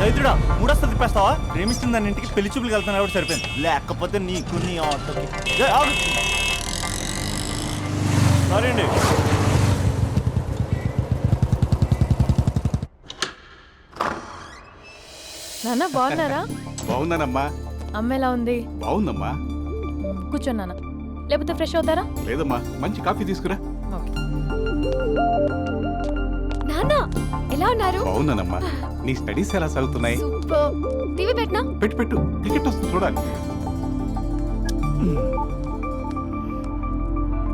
దరిద్రుడా మూడొస్తుంది తిప్పేస్తావా? ప్రేమిస్తుంది దాని ఇంటికి పెళ్లి చూపులు వెళ్తున్నా కూడా సరిపోయింది, లేకపోతే నీకు నీ ఆటోకి. సారీ అండి. నాన్న బాగున్నారా? బాగున్నానమ్మా. అమ్మ ఎలా ఉంది? బాగుందమ్మా. కూర్చోండి నాన్న, లేకపోతే ఫ్రెష్ అవుతారా? లేదమ్మా, మంచి కాఫీ తీసుకురా. నాన్న ఎలా ఉన్నారు? బాగున్నానమ్మా. నీ స్టడీస్ ఎలా సాగుతున్నాయి? సూపర్. టీవీ పెట్టనా? పెట్టు పెట్టు, టికెట్ వస్తుంది చూడాలి.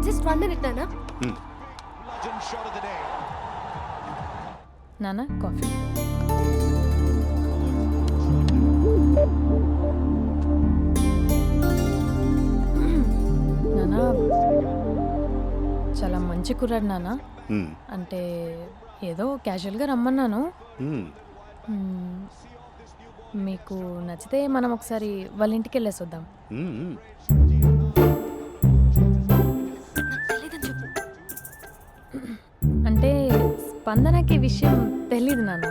జస్ట్ 1 minute నాన్న. నాన్న కాఫీ. నాన్న చాలా మంచి కుర్రాడు నాన్న. అంటే ఏదో క్యాజువల్గా రమ్మన్నాను. మీకు నచ్చితే మనం ఒకసారి వాళ్ళ ఇంటికి వెళ్ళేసి వద్దాం. అంటే స్పందనకి విషయం తెలీదు నాన్న.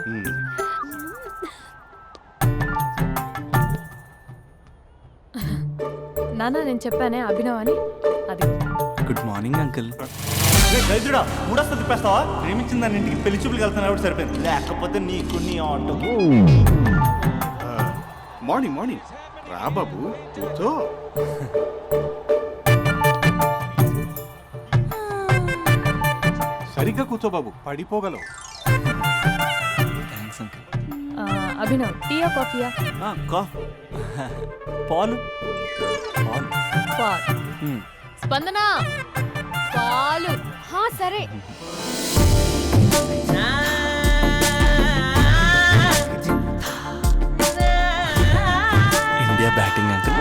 నాన్న నేను చెప్పానే అభినవ్ అని, అది. Good morning uncle. దరిద్రుడా మూడొస్తుంది తిప్పేస్తావా? ప్రేమించింది దాని ఇంటికి పెళ్లి చూపులు వెళ్తున్నా కూడా సరిపోయింది, లేకపోతే నీకు నీ ఆటోకి. మార్నింగ్ మార్నింగ్ రా బాబు, కూర్చో. సరిగ్గా కూర్చో బాబు, పడిపోగలవు. Thanks uncle. అభినవ్ టీయా కాఫీయా? పాలు. పాలు. స్పందన పాలు. సరే. India batting uncle.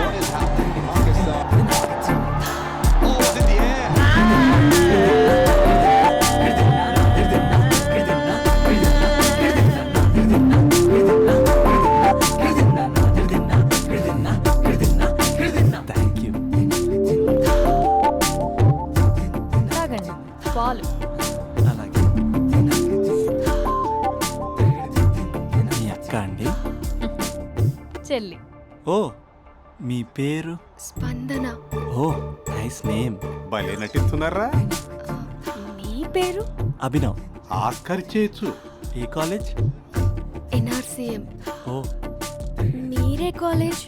తాగండి పాలు. అలాగే. మీ అక్క అండి? చెల్లి. ఓ, మీ పేరు? స్పందన. ఓ, నైస్ నేమ్. భలే నటిస్తున్నారా? మీ పేరు? అభినవ్. ఆస్కార్ చేయొచ్చు. ఏ కాలేజ్? ఎన్ఆర్సీఎం. ఓ, మీరే కాలేజ్?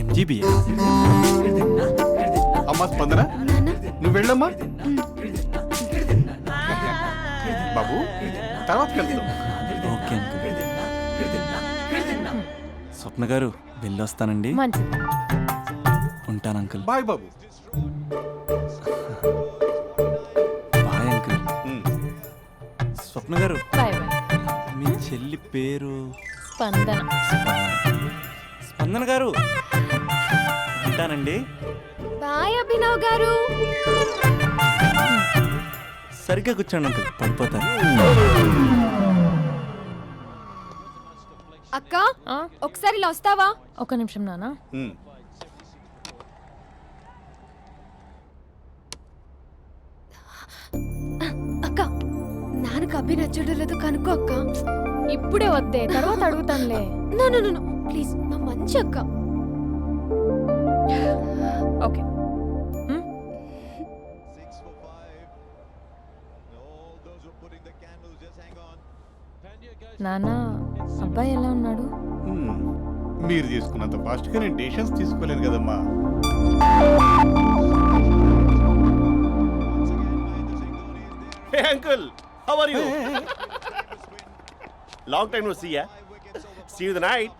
ఎంజీబీఏ. అమ్మా స్పందన, నువ్వు వెళ్ళమ్మా. బాబు తర్వాత వెళ్తాం. Okay uncle. స్వప్న గారు వెళ్ళొస్తానండి. మంచిది. ఉంటాను అంకుల్. బాయ్ బాబు. Bye uncle. Swapna garu, bye bye. మీ చెల్లి పేరు? స్పందన. స్పందన గారు, ఉంటానండి. బాయ్ అభినవ్ గారు. సరిగ్గా కూర్చోండి అంకుల్, పడిపోతారు. అక్క ఒకసారి ఇలా వస్తావా? ఒక నిమిషం నాన్న. అక్క నాన్నకు అభి నచ్చడం లేదో కనుక్కో అక్క. ఇప్పుడే వద్దే, తర్వాత అడుగుతానులే. నో ప్లీజ్, నా మంచి అక్క. ఓకే. నాన్న అబ్బాయి ఎలా ఉన్నాడు? మీరు తీసుకున్నంత ఫాస్ట్ గా నేను డెసిషన్స్ తీసుకోలేను కదమ్మా. Hey uncle, how are you? Long time no see ya. See you the night.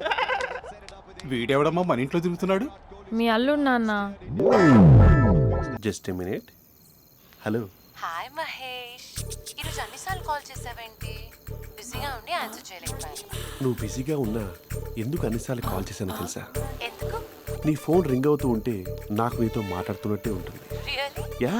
వీడెవడమ్మా మన ఇంట్లో తిరుగుతున్నాడు? మీ అల్లుడు నాన్న. Just a minute. Hello. Hi Mahesh, ఈరోజు అన్నిసార్లు కాల్ చేసావేంటి? బిజీగా ఉండి ఆన్సర్ చేయలేకపోయాను. నువ్వు బిజీగా ఉన్నా ఎందుకు అన్నిసార్లు కాల్ చేశానో తెలుసా? ఎందుకు? నీ ఫోన్ రింగ్ అవుతూ ఉంటే నాకు నీతో మాట్లాడుతున్నట్టే ఉంటుంది. రియల్లీ? యా,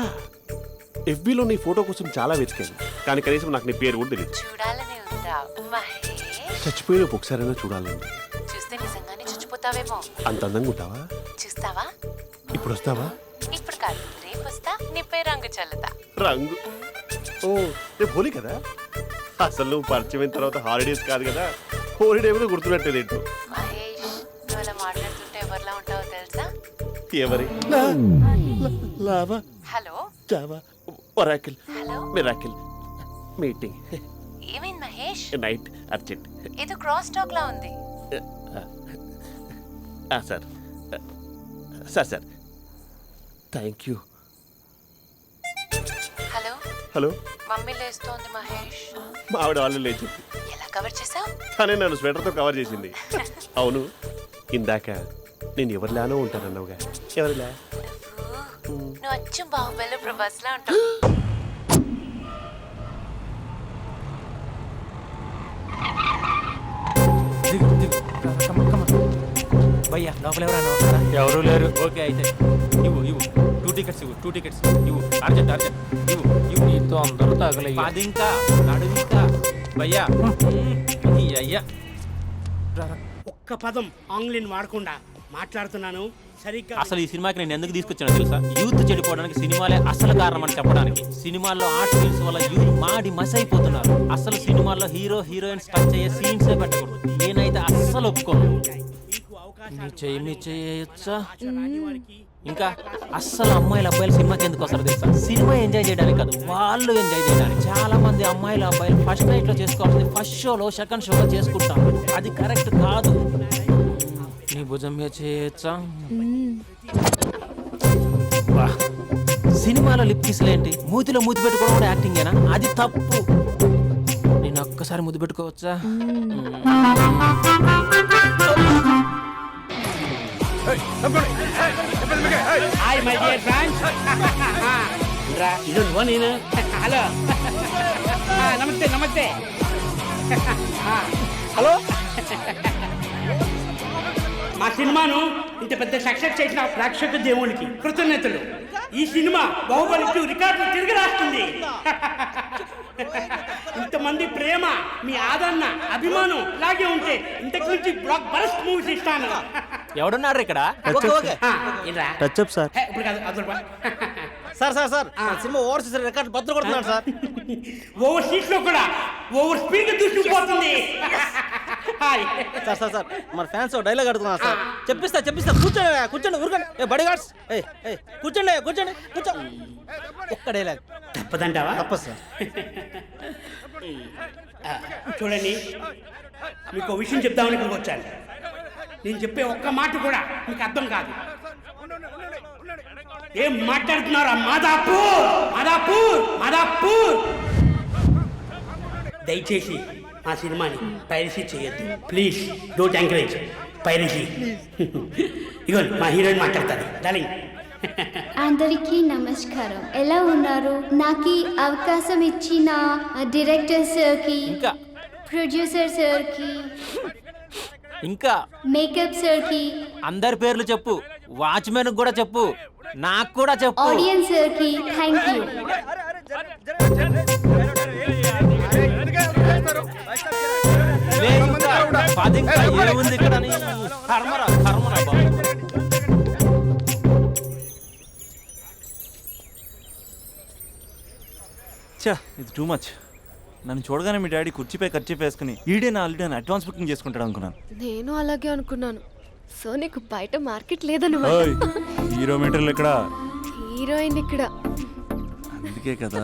ఎఫ్బీలో నీ ఫోటో కోసం చాలా వెతికాను, కానీ కనీసం నాకు నీ పేరు కూడా తెలియదు. చూడాలని ఉందా మహేష్? చచ్చిపోయిన ఒకసారైనా చూడాలండి. చూస్తే నిజంగానే చచ్చిపోతావేమో. అంత అందంగా ఉంటావా? చూస్తావా? ఇప్పుడు వస్తావా? ఇప్పుడు కాదు, రేపు వస్తా, నీపై రంగు చల్లుతా. రంగు? ఓ, రేపు హోలీ కదా. అసలు నువ్వు పరిచయం అయిన తర్వాత హాలిడేస్ కాదు కదా, హోలిడే మీద గుర్తున్నట్టేది ఏంటో. మహేష్ నువ్వు అలా మాట్లాడుతుంటే ఎవరిలా ఉంటావో తెలుసా? ఎవరి లావా hello Java Oracle hello miracle meeting ఏమైంది మహేష్? Night urgent. ఏదో క్రాస్ టాక్ లా ఉంది. Sir sir sir thank you. Hello hello mummy లేస్తోంది మహేష్. మా ఆవిడ వాళ్ళు లేచి ఎలా కవర్ చేసావు? తనే నన్ను స్వెటర్తో కవర్ చేసింది. అవును ఇందాక నేను ఎవరిలానో ఉంటానన్నావుగా, ఎవరిలా? నువ్వు అచ్చం బాహుబలి ప్రభాస్ లా ఉంటావు. భయ్యా లోపల ఎవరైనా ఉన్నారా? ఎవరు లేరు. ఓకే అయితే ఇవ్వు 2 టికెట్స్ ఇవ్వు. 2 టికెట్స్ ఇవ్వు. అర్జెంట్ ఇవ్వు. నీతో అందరూ తగలయ్యా. అది ఇంకా నడు ఇంకా భయ్యా ఈ అయ్యా ఒక్క పదం ఆంగ్లీని వాడకుండా మాట్లాడుతున్నాను సరిగ్గా. అసలు ఈ సినిమాకి నేను ఎందుకు తీసుకొచ్చానో తెలుసా? యూత్ చెడిపోవడానికి సినిమాలే అసలు కారణం అని చెప్పడానికి. సినిమాల్లో ఆర్ట్ ఫిల్మ్స్ వల్ల యూత్ మాడి మసైపోతున్నారు. అసలు సినిమాల్లో హీరో హీరోయిన్స్ టచ్ అయ్యే సీన్సే పెట్టకూడదు. నేనైతే అస్సలు ఒప్పుకోను. మీ చేయొచ్చా? ఇంకా అస్సలు అమ్మాయిలు అబ్బాయిలు సినిమాకి ఎందుకు వస్తారు తెలుసా? సినిమా ఎంజాయ్ చేయడానికి కాదు, వాళ్ళు ఎంజాయ్ చేయడానికి. చాలా మంది అమ్మాయిలు అబ్బాయిలు ఫస్ట్ నైట్ లో చేసుకోవాల్సింది ఫస్ట్ షోలో సెకండ్ షోలో చేసుకుంటారు. అది కరెక్ట్ కాదు. నీ భుజం మీద చేయొచ్చా? సినిమాలో లిప్ కిస్లేంటి? మూతిలో మూతి పెట్టుకోవడం కూడా యాక్టింగేనా? అది తప్పు. నేను ఒక్కసారి ముద్దు పెట్టుకోవచ్చా? Hi my dear friends. ఇది నువ్వు నేను. హలో నమస్తే. హలో మా సినిమాను ఇంత పెద్ద సక్సెస్ చేసిన ప్రేక్షక దేవునికి కృతజ్ఞతలు. ఈ సినిమా బాహుబలి 2 రికార్డులు తిరిగి రాస్తుంది. ఇంతమంది ప్రేమ, మీ ఆదరణ, అభిమానం ఇలాగే ఉంటే ఇంతకు నుంచి బ్లాక్ బరస్ట్ మూవీస్ ఇస్తాను. ఎవడున్నారు ఇక్కడ? Touch up sir. ఇప్పుడు కాదు అదొక సార్ సినిమా ఓవర్సీస్ రికార్డ్ బద్దలు కొడుతున్నాడు సార్. ఓవర్ సీట్ లో కూడా ఓవర్ స్పీడ్ దూసుకుపోతుంది. సార్ మన ఫ్యాన్స్ డైలాగ్ అడుగుతున్నారు సార్. చెప్పిస్తా కూర్చోండి ఊరుకోండి. బడి గార్డ్స్ కూర్చోండి కూర్చో. ఒక్క డైలాగ్ తప్పదంటావా? తప్పదు సార్. చూడండి, మీకు ఒక విషయం చెప్దామని ఇక్కడికి వచ్చాను. నేను చెప్పే ఒక్క మాట కూడా మీకు అర్థం కాదు. ఏం మాట్లాడుతున్నారా? మాదాపూర్. దయచేసి మా సినిమాని పైరసీ చేయొద్దు ప్లీజ్. Don't encourage piracy. ఇగో మా హీరోయిన్ మాట్లాడతారు. డార్లింగ్. అందరికీ నమస్కారం. ఎలా ఉన్నారు? నాకు ఈ అవకాశం ఇచ్చిన డైరెక్టర్ సార్కి, ఇంకా ప్రొడ్యూసర్ సార్కి, ఇంకా మేకప్ సార్కి, అందరి పేర్లు చెప్పు. వాచ్మెన్ కూడా చెప్పు, నాకు కూడా చెప్పు. ఆడియన్స్ సార్కి థ్యాంక్ యూ. ఏముంది ఇక్కడ? కర్మరా బాబు. ఇది టూ మచ్. నన్ను చూడగానే మీ డాడీ కుర్చీపై ఖర్చు వేసుకుని ఈడే నా ఆల్రెడీ అడ్వాన్స్ బుకింగ్ చేసుకుంటాడు అనుకున్నాను. నేను అలాగే అనుకున్నాను. సో నీకు బయట మార్కెట్ లేదన్నమాట. హీరో మీటర్లు ఇక్కడ, హీరోయిన్ ఇక్కడ. అందుకే కదా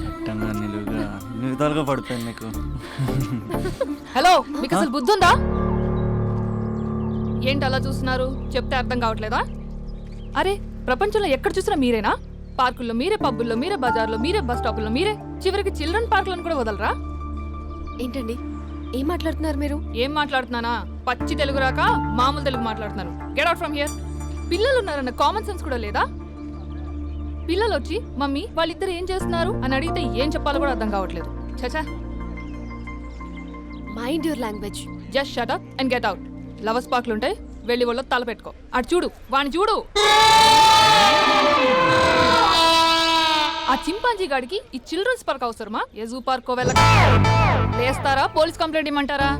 అట్టంగా నిలువుగా అన్ని విధాలుగా పడిపోయాను నీకు. హలో, మీకు అసలు బుద్ధి ఉందా? ఏంటి అలా చూస్తున్నారు? చెప్తే అర్థం కావట్లేదా? అరే, ప్రపంచంలో ఎక్కడ చూసినా మీరేనా? పార్కుల్లో మీరే, పబ్బుల్లో మీరే, బజార్లో మీరే, బస్ స్టాపుల్లో మీరే, చివరికి చిల్డ్రన్ పార్కులను కూడా వదలరా? ఏంటండి ఏం మాట్లాడుతున్నారు మీరు? ఏం మాట్లాడుతున్నానా? పచ్చి తెలుగు రాక మామూలు తెలుగు మాట్లాడుతున్నాను. Get out from here. పిల్లలు ఉన్నారన్న కామన్ సెన్స్ కూడా లేదా? పిల్లలు వచ్చి మమ్మీ వాళ్ళిద్దరు ఏం చేస్తున్నారు అని అడిగితే ఏం చెప్పాలో కూడా అర్థం కావట్లేదు. చచా. Mind your language. Just shut up and get out. Lovers పార్క్లు ఉంటాయి, వెళ్ళి వాళ్ళ తల పెట్టుకో. అటు చూడు, వాణ్ణి చూడు. ఆ చింపాంజీ గాడికి ఈ చిల్డ్రన్స్ పార్క్ అవసరమా? ఏ జూ పార్క్ వెళ్ళక వేస్తారా? పోలీస్ కంప్లైంట్ ఇమ్మంటారా?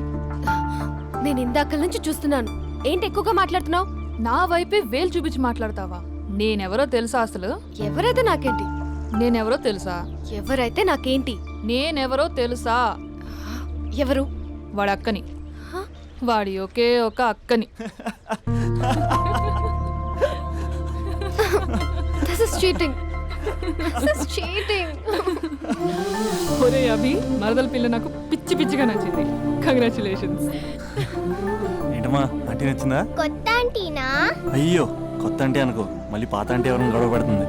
నేను ఇందాక నుంచి చూస్తున్నాను. ఏంటి ఎక్కువగా మాట్లాడుతున్నావు? నా వైపే వేలు చూపించి మాట్లాడతావా? నేనెవరో తెలుసా? అసలు ఎవరైతే నాకేంటి? నేనెవరో తెలుసా? ఎవరైతే నాకేంటి? నేనెవరో తెలుసా? ఎవరు? వాడి అక్కని. వాడి ఒకే ఒక అక్కని. This is cheating. This is cheating. ఒరే అభి, మరదల పిల్ల నాకు పిచ్చి పిచ్చిగా నచ్చింది. కంగ్రాచులేషన్స్. ఏంటమ్మా ఆంటీ నచ్చిందా? కొత్త ఆంటీనా? అయ్యో కొత్త అంటే అనుకో, మళ్ళీ పాత అంటే ఎవరైనా గొడవ పడుతుంది.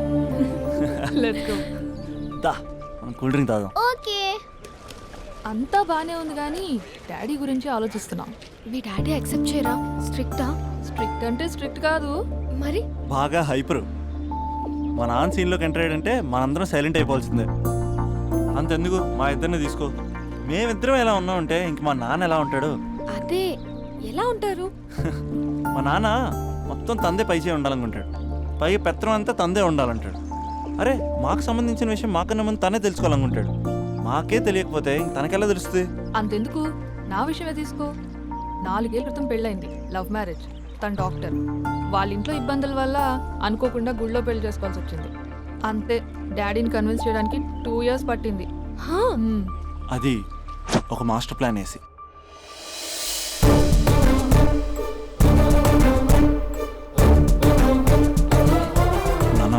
Let's go. దా మనం కూల్ డ్రింక్ తాగాం. ఓకే. అంతా బానే ఉంది కానీ డాడీ గురించి ఆలోచిస్తున్నాం. మీ డాడీ యాక్సెప్ట్ చేయరా? స్ట్రిక్టా? స్ట్రిక్ట్ అంటే స్ట్రిక్ట్ కాదు. మరి బాగా హైపరు. మా నాన్న సీన్లోకి ఎంటర్ అయ్యాడంటే మనందరం సైలెంట్ అయిపోవాల్సిందే. అంతెందుకు మా ఇద్దరిని తీసుకో, మేమిద్దరం ఎలా ఉన్నామంటే ఇంక మా నాన్న ఎలా ఉంటాడు? అదే ఎలా ఉంటారు? మా నాన్న మొత్తం తందే పైచే ఉండాలనుకుంటాడు, పైగా పెత్తనం అంతా తందే ఉండాలంటాడు. అరే మాకు సంబంధించిన విషయం మాకన్నా ముందు తనే తెలుసుకోవాలనుకుంటాడు. మాకే తెలియకపోతే తనకెలా తెలుస్తుంది? అంతెందుకు, నా విషయమే తీసుకో. 4 ఏళ్ల క్రితం పెళ్ళైంది, లవ్ మ్యారేజ్. తన డాక్టర్. వాళ్ళ ఇంట్లో ఇబ్బందుల వల్ల అనుకోకుండా గుళ్ళో పెళ్లి చేసుకోవాల్సి వచ్చింది. అంతే, డాడీని కన్విన్స్ చేయడానికి 2 years పట్టింది. అది ఒక మాస్టర్ ప్లాన్ వేసి. నాన్న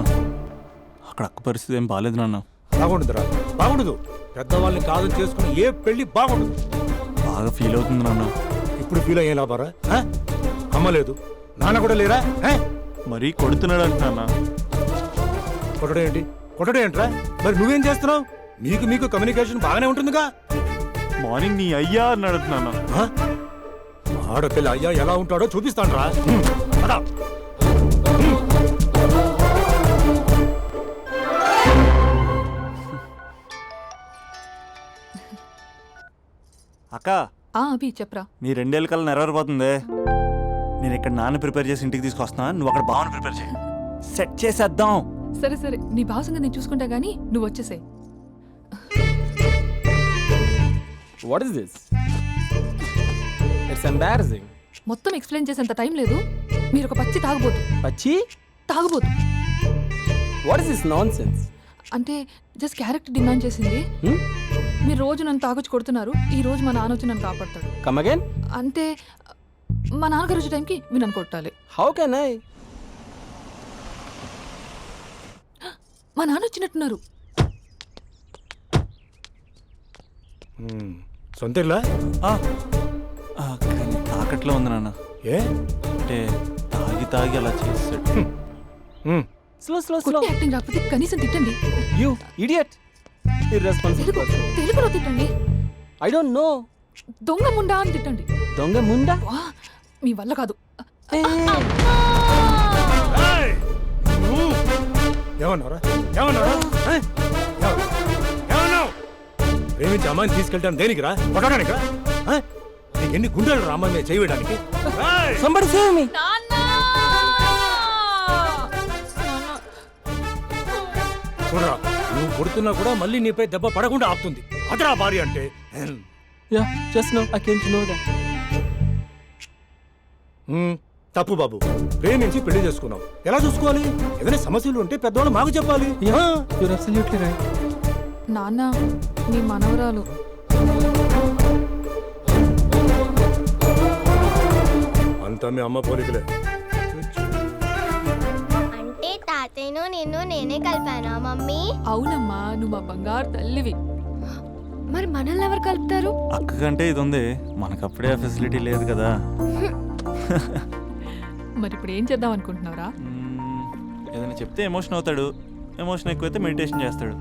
అక్కడ అక్క పరిస్థితి ఏం బాగాలేదు నాన్న. బాగుండదురా, బాగుండదు. పెద్దవాళ్ళని కాదు చేసుకుని ఏ పెళ్లి బాగుండదు. బాగా ఫీల్ అవుతుంది నాన్న. ఇప్పుడు ఫీల్ అయ్యే లాభారా? అమ్మ లేదు, నాన్న కూడా లేరా? మరీ కొడుతున్నాడు అంటున్నా. కొట్టడం ఏంటి? కొట్టడం ఏంట్రా? మరి నువ్వేం చేస్తున్నావు? మీకు కమ్యూనికేషన్ బాగానే ఉంటుందిగా. మార్నింగ్ నీ అయ్యా అన్నాడు నాన్న. ఆడపిల్ల అయ్యా ఎలా ఉంటాడో చూపిస్తాను రా. అక్క అభి చెప్పరా. నీ 2 ఏళ్ళ కల్లా నెరవేరిపోతుంది. నేను ఇక్కడ నాన్న ప్రిపేర్ చేసి ఇంటికి తీసుకొస్తున్నా, నువ్వు అక్కడ బావని ప్రిపేర్ చేయి. సెట్ చేసేద్దాం. సరే సరే, నీ బావ సంగతి నేను చూసుకుంటా గానీ నువ్వు వచ్చేసాయి. What is this? It's embarrassing. మొత్తం ఎక్స్ప్లెయిన్ చేసేంత టైం లేదు. మీరు ఒక పచ్చి తాగబోతు. పచ్చి తాగబోతు. What is this nonsense? అంటే జస్ట్ క్యారెక్టర్ డిమాండ్ చేసింది. మీరు రోజు నన్ను తాగొచ్చి కొడుతున్నారు, ఈ రోజు మా నాన్న వచ్చి నన్ను కాపాడతాడు. Come again. అంటే మా నాన్నగారు వచ్చే టైంకి మీరు నన్ను కొట్టాలి. How can I? మా నాన్న వచ్చినట్టున్నారు. సొంతేలా? కానీ తాకట్లో ఉంది నాన్న. ఏ అంటే తాగి అలా చేస్తాడు. Slow slow slow. యాక్టింగ్ రాకపోతే కనీసం తిట్టండి. You idiot. Irresponsible person. తెలుగులో తిట్టండి. I don't know. దొంగ ముండా అని తిట్టండి. దొంగ ముండా? మీ వల్ల కాదు. ఏమన్నారా? ప్రేమించి అమ్మాయిని తీసుకెళ్తాను దేనికిరా? కొట్టడానికిరా? నీకు ఎన్ని గుండెలు రా అమ్మాయి మీద చేయడానికి? Somebody save me. చూడరా, నువ్వు కొడుతున్నా కూడా మళ్ళీ నీపై దెబ్బ పడకుండా ఆపుతుంది. అదరా భార్య అంటే. Yeah just no I came to know that. తప్పు బాబు, ప్రేమించి పెళ్లి చేసుకున్నావు. ఎలా చూసుకోవాలి? ఏదైనా సమస్యలు ఉంటే పెద్దవాళ్ళు మాకు చెప్పాలి. You're absolutely right. నాన్న, మీ మనవరాలు. అంతా మీ అమ్మ పోలికలే. అంటే తాతయ్యను నిన్ను నేనే కలిపానా మమ్మీ? అవునమ్మా, నువ్వు మా బంగారు తల్లివి. మరి మనల్ని ఎవరు కలుపుతారు? అక్క కంటే ఇది ఉంది, మనకప్పుడే ఆ ఫెసిలిటీ లేదు కదా. మరి ఇప్పుడు ఏం చేద్దాం అనుకుంటున్నారా? ఏదైనా చెప్తే ఎమోషన్ అవుతాడు, ఎమోషన్ ఎక్కువైతే మెడిటేషన్ చేస్తాడు.